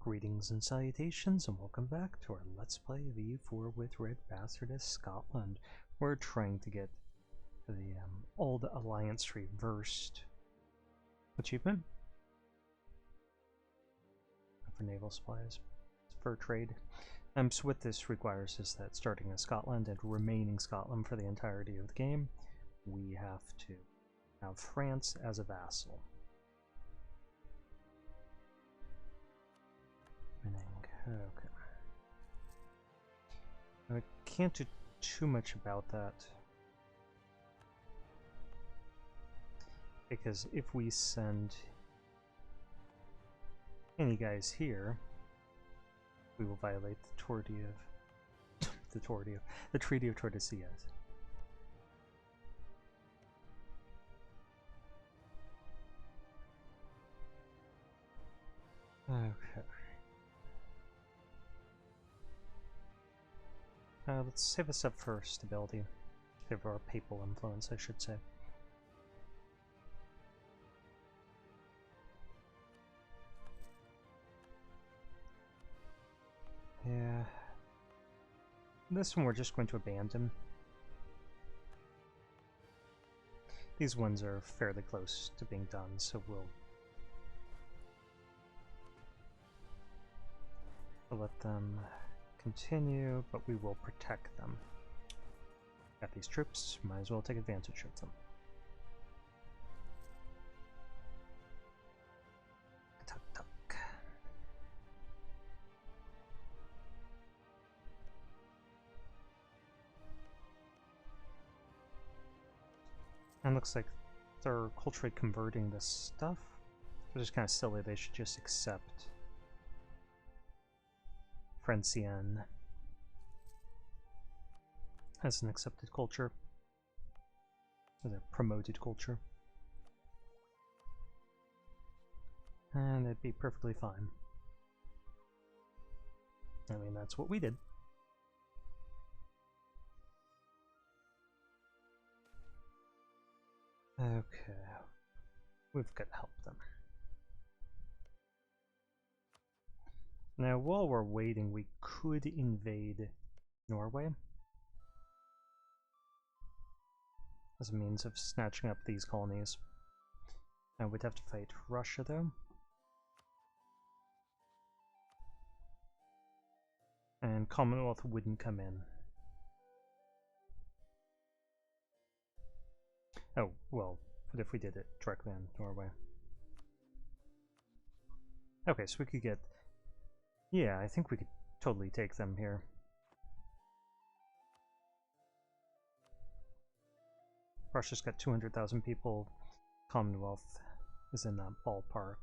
Greetings and salutations, and welcome back to our Let's Play of EU4 with RedBstrd as Scotland. We're trying to get the Auld Alliance Reversed achievement for naval supplies for trade. So what this requires is that starting in Scotland and remaining Scotland for the entirety of the game, we have to have France as a vassal. Okay. I can't do too much about that, because if we send any guys here, we will violate the Treaty of Tordesillas. Okay. Let's save us up for stability. Give our papal influence, I should say. Yeah. This one we're just going to abandon. These ones are fairly close to being done, so we'll let them continue, but we will protect them. Got these troops, might as well take advantage of them. Tuck, tuck. And looks like they're culturally converting this stuff, which is kind of silly. They should just accept Francian as an accepted culture, as a promoted culture, and it'd be perfectly fine. I mean, that's what we did. Okay, we've got to help them. Now, while we're waiting, we could invade Norway as a means of snatching up these colonies. And we'd have to fight Russia, though. And Commonwealth wouldn't come in. Oh, well, what if we did it directly on Norway? Okay, so we could get... Yeah, I think we could totally take them here. Russia's got 200,000 people. Commonwealth is in that ballpark.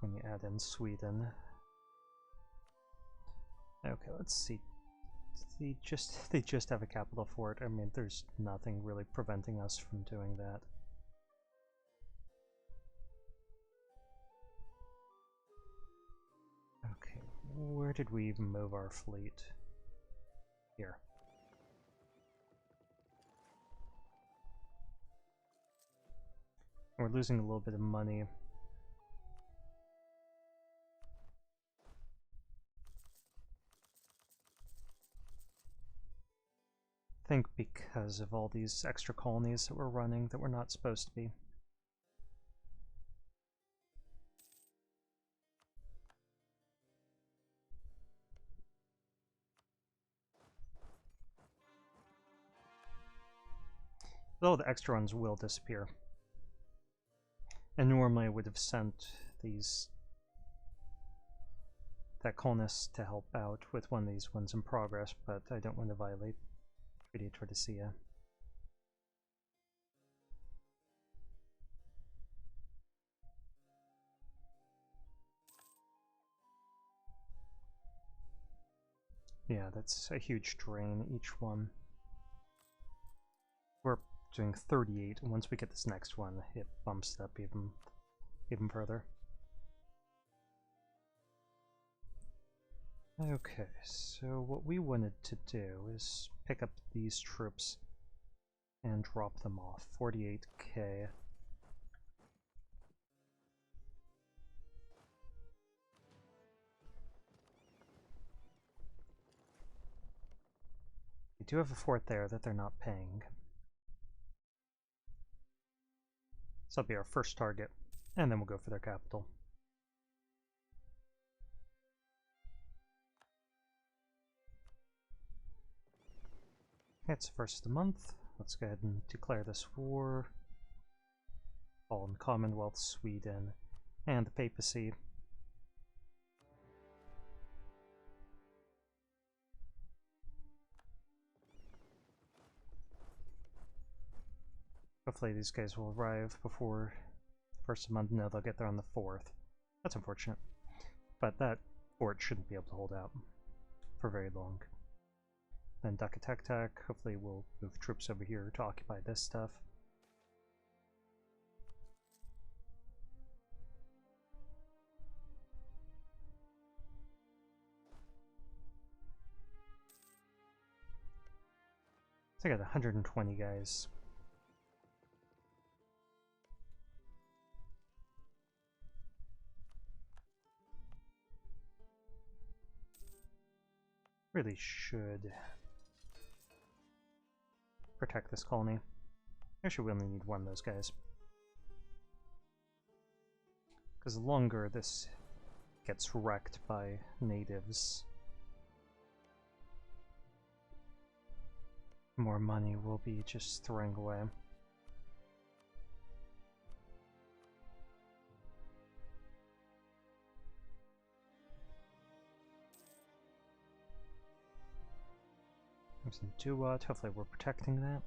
When you add in Sweden. Okay, let's see. They just have a capital fort. I mean, there's nothing really preventing us from doing that. Okay, where did we even move our fleet? Here. We're losing a little bit of money. I think because of all these extra colonies that we're running that we're not supposed to be. Though the extra ones will disappear. And normally I would have sent that colonist to help out with one of these ones in progress, but I don't want to violate Treaty of Tordesillas. Yeah, that's a drain drain, each one. We're doing 38, and once we get this next one, it bumps it up even further. Okay, so what we wanted to do is pick up these troops and drop them off. 48k. We do have a fort there that they're not paying. So that'll be our first target, and then we'll go for their capital. Okay, it's the first of the month. Let's go ahead and declare this war. Fallen Commonwealth, Sweden, and the papacy. Hopefully these guys will arrive before the first of the month. No, they'll get there on the 4th. That's unfortunate. But that fort shouldn't be able to hold out for very long. Then Dukatektak, hopefully we'll move troops over here to occupy this stuff. So I got 120 guys. Really should protect this colony. Actually, we only need one of those guys. Because the longer this gets wrecked by natives, the more money we'll be just throwing away. There's some Duat, hopefully we're protecting that.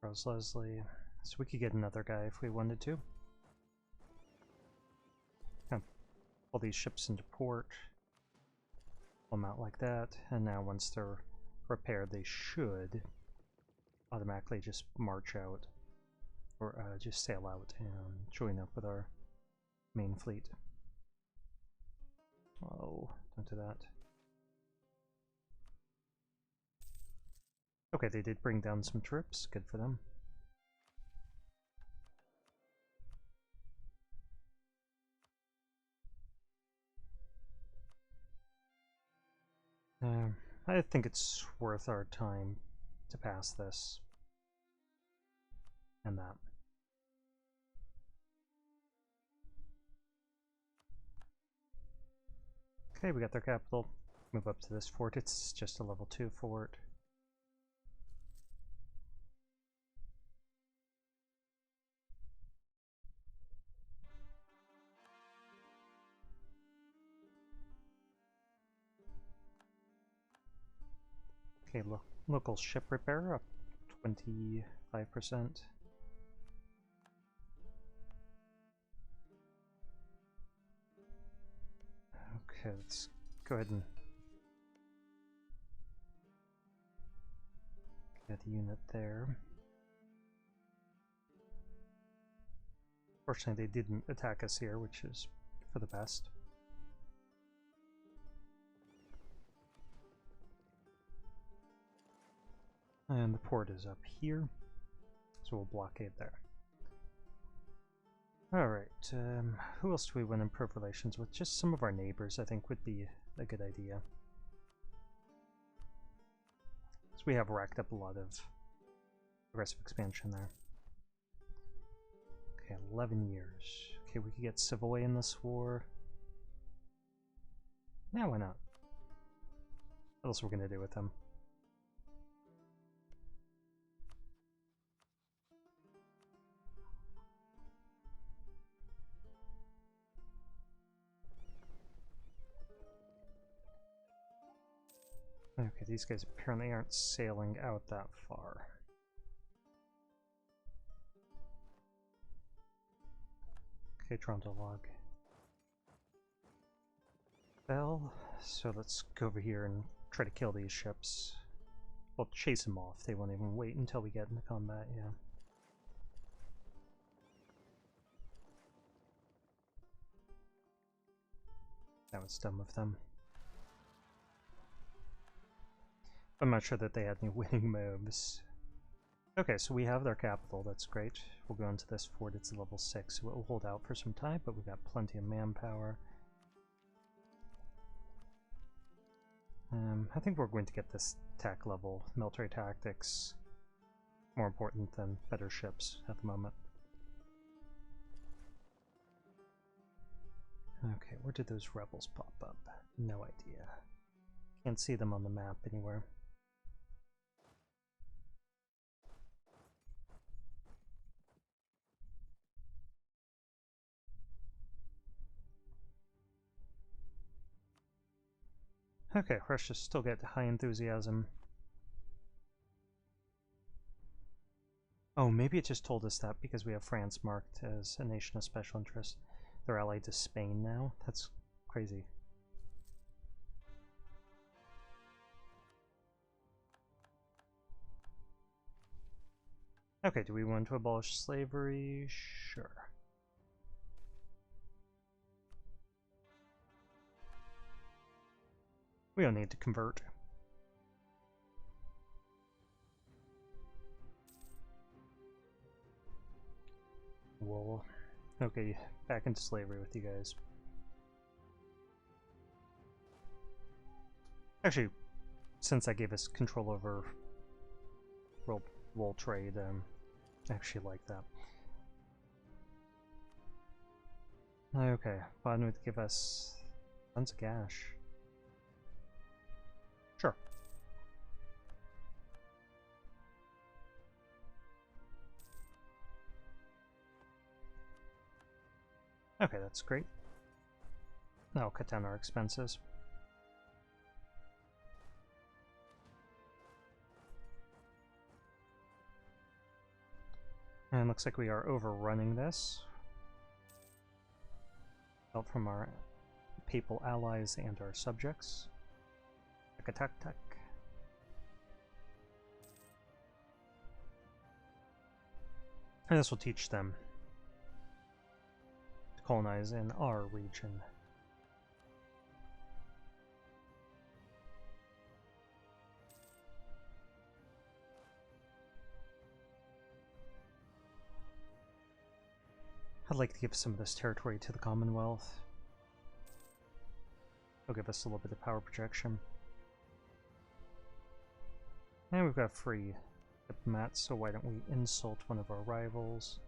Rose Leslie, so we could get another guy if we wanted to. Pull these ships into port, pull them out like that, and now once they're repaired, they should automatically just march out, or just sail out and join up with our main fleet. Oh, don't do that. Okay, they did bring down some troops, good for them. I think it's worth our time to pass this. And that. Okay, we got their capital. Move up to this fort. It's just a level 2 fort. Okay, local ship repair up 25%. Okay, let's go ahead and get a unit there. Fortunately, they didn't attack us here, which is for the best. And the port is up here, so we'll blockade there. Alright, who else do we want to improve relations with? Just some of our neighbors, I think, would be a good idea. So we have racked up a lot of aggressive expansion there. Okay, 11 years. Okay, we could get Savoy in this war. Yeah, why not? What else are we going to do with them? Okay, these guys apparently aren't sailing out that far. Okay, Toronto log. Well, so let's go over here and try to kill these ships. We'll chase them off. They won't even wait until we get into combat, yeah. That was dumb of them. I'm not sure that they had any winning moves. Okay, so we have their capital, that's great. We'll go into this fort, it's level 6, so it will hold out for some time, but we've got plenty of manpower. I think we're going to get this tech level. Military tactics more important than better ships at the moment. Okay, where did those rebels pop up? No idea. Can't see them on the map anywhere. Okay, Russia still get high enthusiasm. Oh, maybe it just told us that because we have France marked as a nation of special interest. They're allied to Spain now? That's crazy. Okay, do we want to abolish slavery? Sure. We don't need to convert. Wool. Okay, back into slavery with you guys. Actually, since that gave us control over wool trade, I actually like that. Okay, Biden would give us tons of cash. Sure. Okay, that's great. That'll cut down our expenses. And looks like we are overrunning this. Help from our papal allies and our subjects. Attack. And this will teach them to colonize in our region. I'd like to give some of this territory to the Commonwealth. It'll give us a little bit of power projection. And we've got free diplomats, so why don't we insult one of our rivals?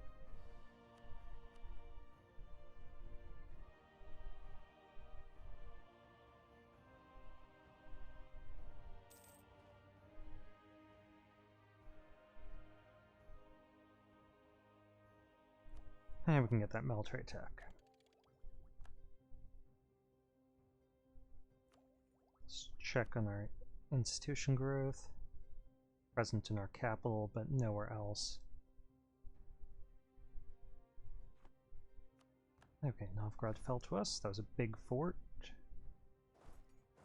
And we can get that military attack. Let's check on our institution growth. Present in our capital, but nowhere else. Okay, Novgorod fell to us. That was a big fort.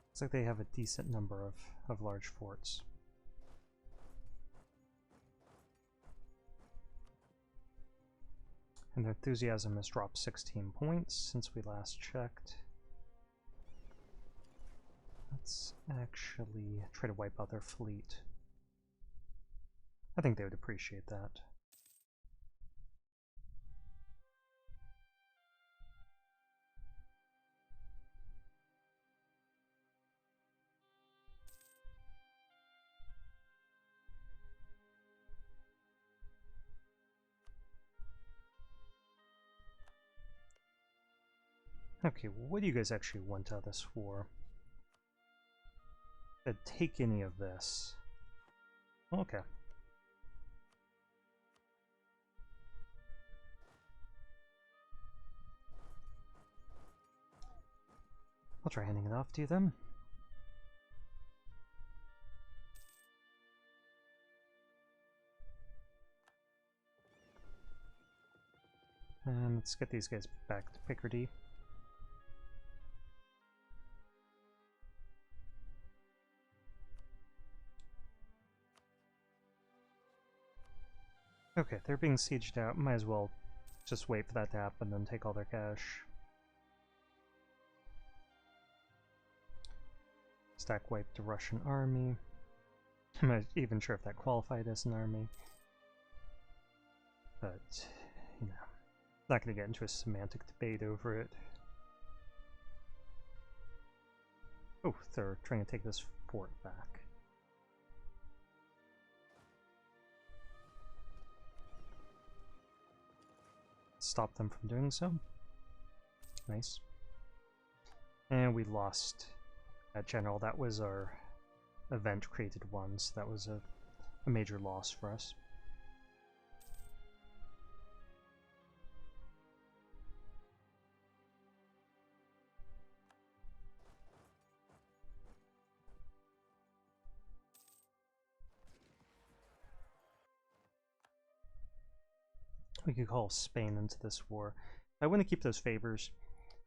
Looks like they have a decent number of large forts. And their enthusiasm has dropped 16 points since we last checked. Let's actually try to wipe out their fleet. I think they would appreciate that. Okay, what do you guys actually want out of this war? Take any of this. Okay. I'll try handing it off to you then. And let's get these guys back to Picardy. Okay, they're being sieged out. Might as well just wait for that to happen and take all their cash. Stack wipe the Russian army. I'm not even sure if that qualified as an army. But, you know, not going to get into a semantic debate over it. Oh, they're trying to take this fort back. Stop them from doing so. Nice. And we lost that general. That was our event-created one, so that was a major loss for us. We could call Spain into this war. I want to keep those favors,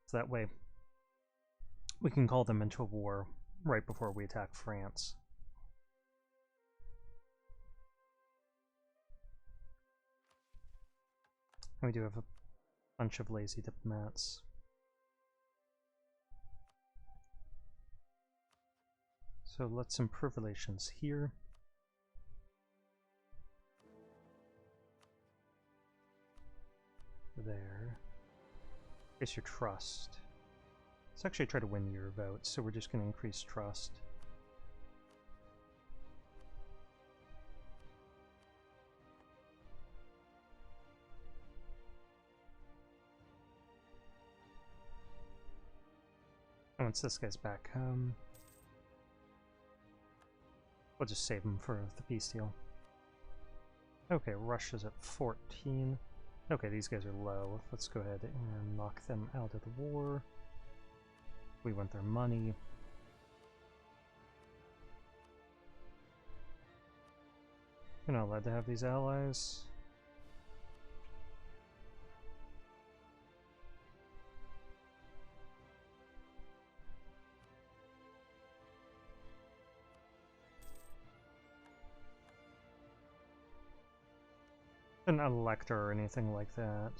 so that way we can call them into a war right before we attack France. And we do have a bunch of lazy diplomats. So let's improve relations here. There. Increase your trust. Let's actually try to win your vote, so we're just going to increase trust. Once this guy's back home, we'll just save him for the peace deal. Okay, Russia's at 14. Okay, these guys are low. Let's go ahead and knock them out of the war. We want their money. We're not allowed to have these allies. An elector or anything like that.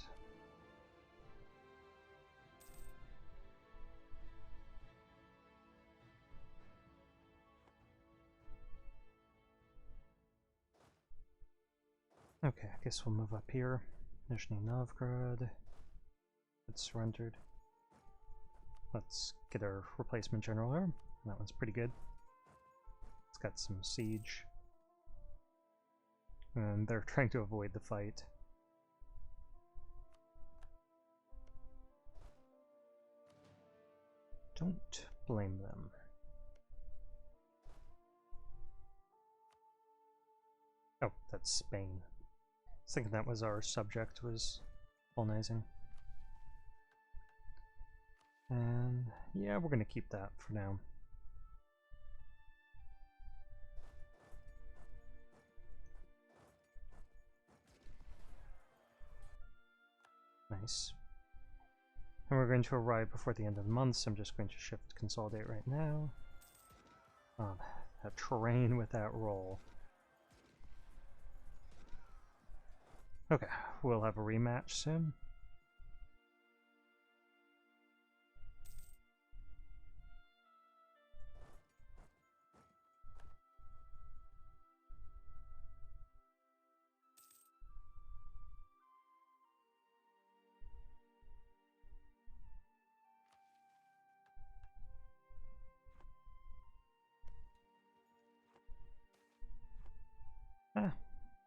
Okay, I guess we'll move up here. Nizhny Novgorod. It's surrendered. Let's get our replacement general here. That one's pretty good. It's got some siege. And they're trying to avoid the fight. Don't blame them. Oh, that's Spain. I was thinking that was our subject, was colonizing. And yeah, we're going to keep that for now. Nice. And we're going to arrive before the end of the month, so I'm just going to shift consolidate right now. Oh, that terrain with that roll. Okay, we'll have a rematch soon.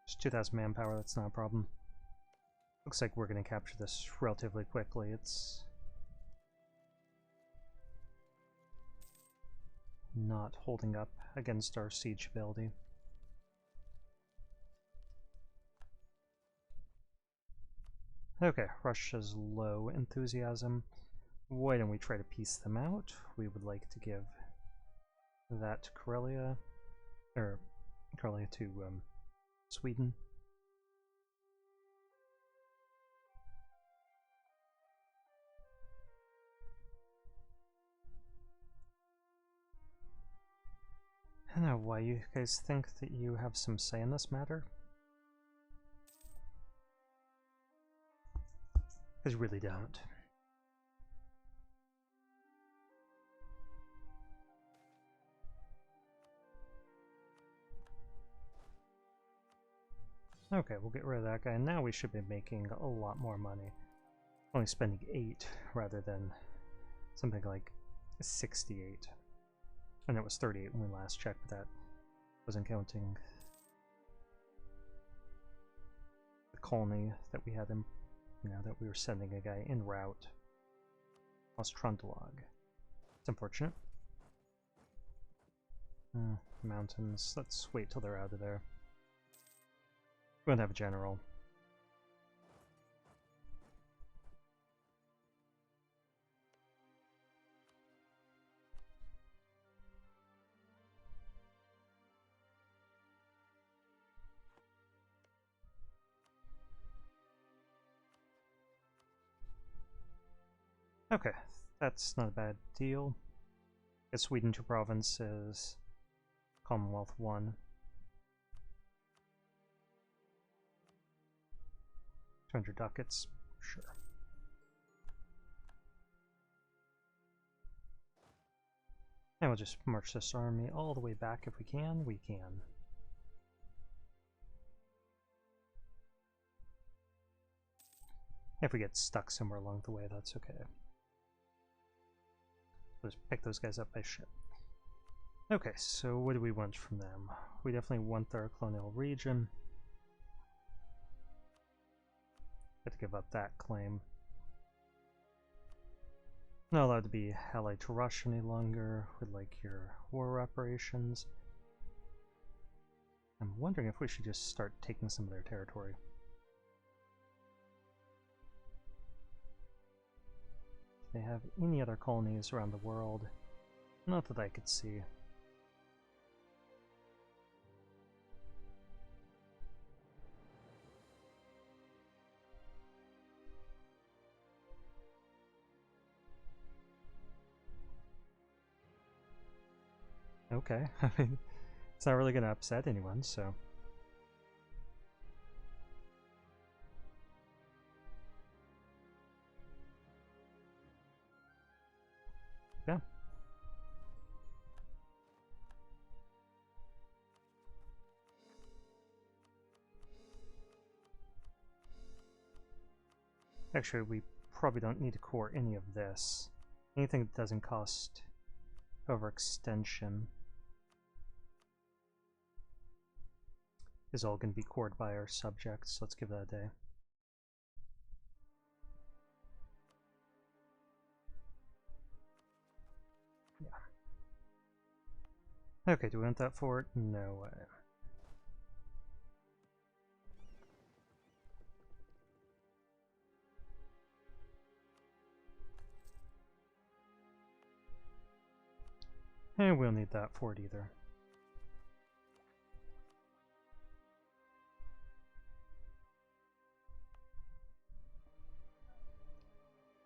Just 2,000 manpower, that's not a problem. Looks like we're going to capture this relatively quickly. It's not holding up against our siege ability. Okay, Russia's low enthusiasm. Why don't we try to piece them out? We would like to give that to Karelia, or Karelia to Sweden. I don't know why you guys think that you have some say in this matter. Because you really don't. Okay, we'll get rid of that guy, and now we should be making a lot more money. Only spending 8 rather than something like 68. And it was 38 when we last checked, but that wasn't counting the colony that we had in, that we were sending a guy en route. Lost Trundlog. It's unfortunate. Mountains. Let's wait till they're out of there. We won't have a general. Okay, that's not a bad deal. Get Sweden 2 provinces, Commonwealth 1. 200 ducats, sure. And we'll just march this army all the way back if we can. We can. If we get stuck somewhere along the way, that's okay. Let's pick those guys up by ship. Okay, so what do we want from them? We definitely want their colonial region. Have to give up that claim. Not allowed to be allied to Russia any longer. Would like your war reparations. I'm wondering if we should just start taking some of their territory. Do they have any other colonies around the world? Not that I could see. Okay, I mean, it's not really going to upset anyone, so... yeah. Actually, we probably don't need to core any of this. Anything that doesn't cost overextension is all going to be cored by our subjects. Let's give that a day. Yeah. Okay, do we want that fort? No way. And we'll need that fort either.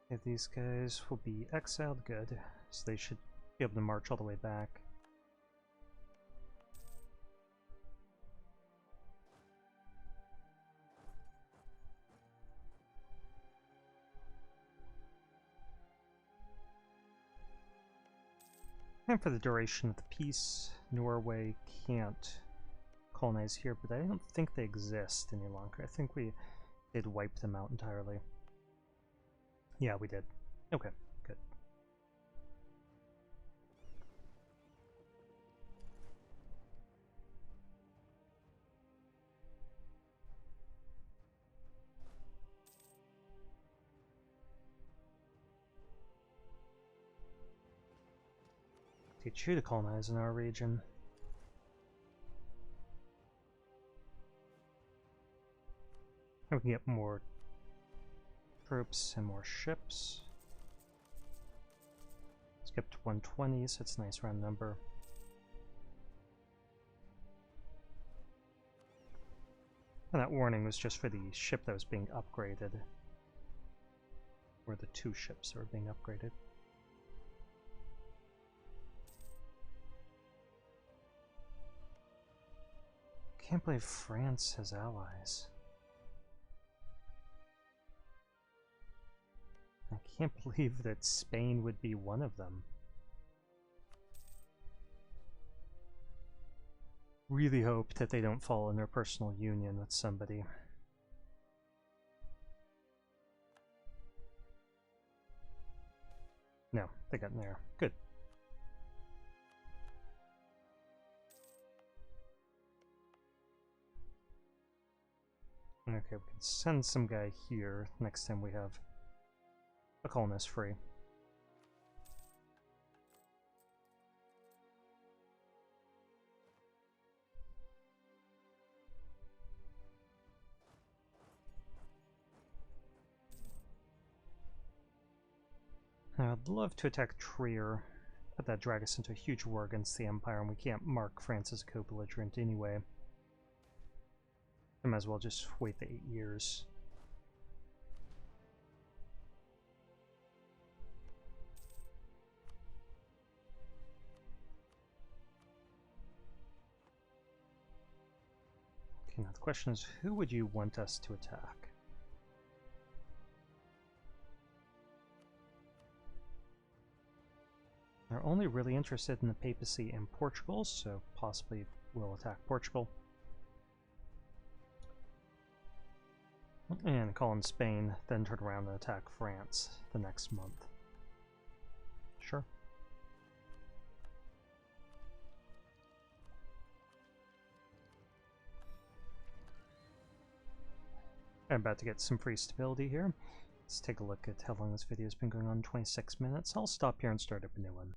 If these guys will be exiled, good. So they should be able to march all the way back. And for the duration of the peace, Norway can't colonize here, but I don't think they exist any longer. I think we did wipe them out entirely. Yeah, we did. Okay, good. Get you to colonize in our region. And we can get more troops and more ships. Skipped 120, so it's a nice round number. And that warning was just for the ship that was being upgraded. Or the 2 ships that were being upgraded. Can't believe France has allies. I can't believe that Spain would be one of them. really hope that they don't fall in their personal union with somebody. No, they got in there. Good. Okay, we can send some guy here next time we have a colonist free. I'd love to attack Trier, but that'd drag us into a huge war against the Empire, and we can't mark France as co-belligerent anyway. I might as well just wait the 8 years. Okay, now the question is, who would you want us to attack? They're only really interested in the papacy and Portugal, so possibly we'll attack Portugal. And call in Spain, then turn around and attack France the next month. Sure. I'm about to get some free stability here. Let's take a look at how long this video has been going on, 26 minutes. I'll stop here and start up a new one.